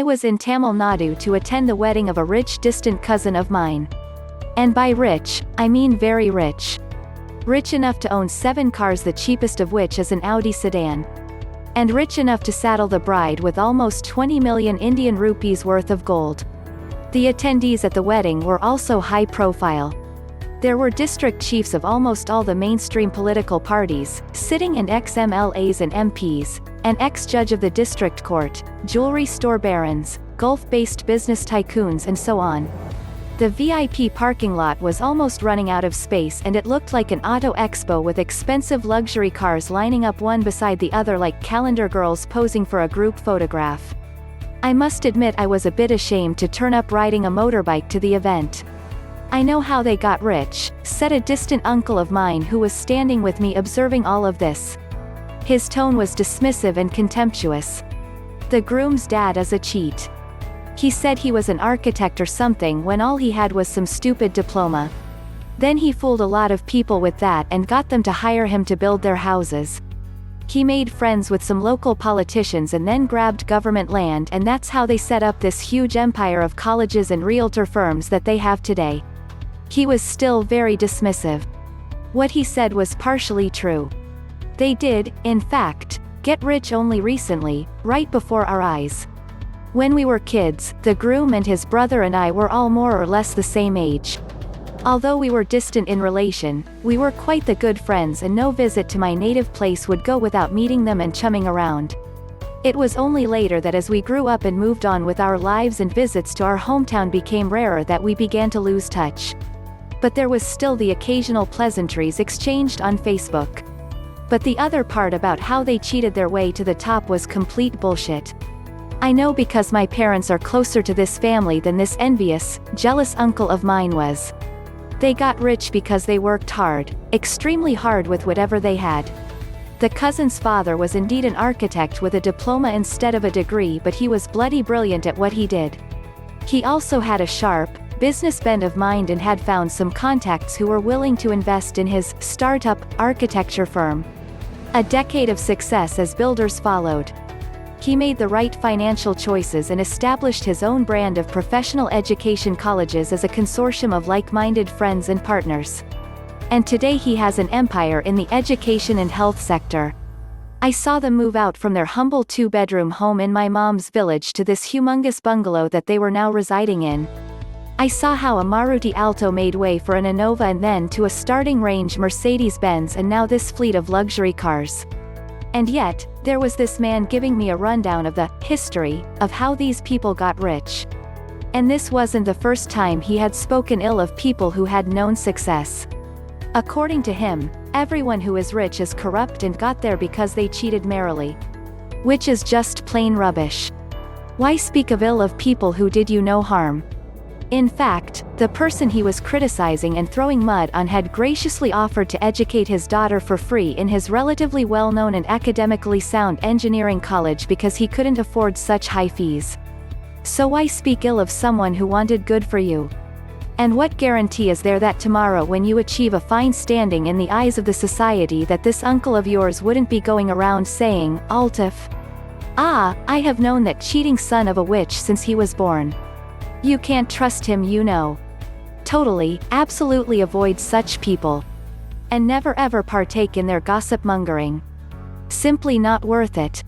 I was in Tamil Nadu to attend the wedding of a rich distant cousin of mine. And by rich, I mean very rich. Rich enough to own 7 cars, the cheapest of which is an Audi sedan. And rich enough to saddle the bride with almost 20 million Indian rupees worth of gold. The attendees at the wedding were also high profile. There were district chiefs of almost all the mainstream political parties, sitting, and ex-MLAs and MPs, an ex-judge of the district court, jewelry store barons, Gulf-based business tycoons, and so on. The VIP parking lot was almost running out of space, and it looked like an auto expo with expensive luxury cars lining up one beside the other like calendar girls posing for a group photograph. I must admit I was a bit ashamed to turn up riding a motorbike to the event. "I know how they got rich," said a distant uncle of mine who was standing with me observing all of this. His tone was dismissive and contemptuous. "The groom's dad is a cheat. He said he was an architect or something when all he had was some stupid diploma. Then he fooled a lot of people with that and got them to hire him to build their houses. He made friends with some local politicians and then grabbed government land, and that's how they set up this huge empire of colleges and realtor firms that they have today." He was still very dismissive. What he said was partially true. They did, in fact, get rich only recently, right before our eyes. When we were kids, the groom and his brother and I were all more or less the same age. Although we were distant in relation, we were quite the good friends, and no visit to my native place would go without meeting them and chumming around. It was only later that as we grew up and moved on with our lives and visits to our hometown became rarer that we began to lose touch. But there was still the occasional pleasantries exchanged on Facebook. But the other part about how they cheated their way to the top was complete bullshit. I know because my parents are closer to this family than this envious, jealous uncle of mine was. They got rich because they worked hard, extremely hard with whatever they had. The cousin's father was indeed an architect with a diploma instead of a degree, but he was bloody brilliant at what he did. He also had a sharp, business bent of mind and had found some contacts who were willing to invest in his startup architecture firm. A decade of success as builders followed. He made the right financial choices and established his own brand of professional education colleges as a consortium of like-minded friends and partners. And today he has an empire in the education and health sector. I saw them move out from their humble 2-bedroom home in my mom's village to this humongous bungalow that they were now residing in. I saw how a Maruti Alto made way for an Innova and then to a starting range Mercedes-Benz, and now this fleet of luxury cars. And yet, there was this man giving me a rundown of the history of how these people got rich. And this wasn't the first time he had spoken ill of people who had known success. According to him, everyone who is rich is corrupt and got there because they cheated merrily. Which is just plain rubbish. Why speak of ill of people who did you no harm? In fact, the person he was criticizing and throwing mud on had graciously offered to educate his daughter for free in his relatively well-known and academically sound engineering college because he couldn't afford such high fees. So why speak ill of someone who wanted good for you? And what guarantee is there that tomorrow when you achieve a fine standing in the eyes of the society that this uncle of yours wouldn't be going around saying, "Altif. Ah, I have known that cheating son of a witch since he was born. You can't trust him, you know." Totally, absolutely avoid such people. And never ever partake in their gossip mongering. Simply not worth it.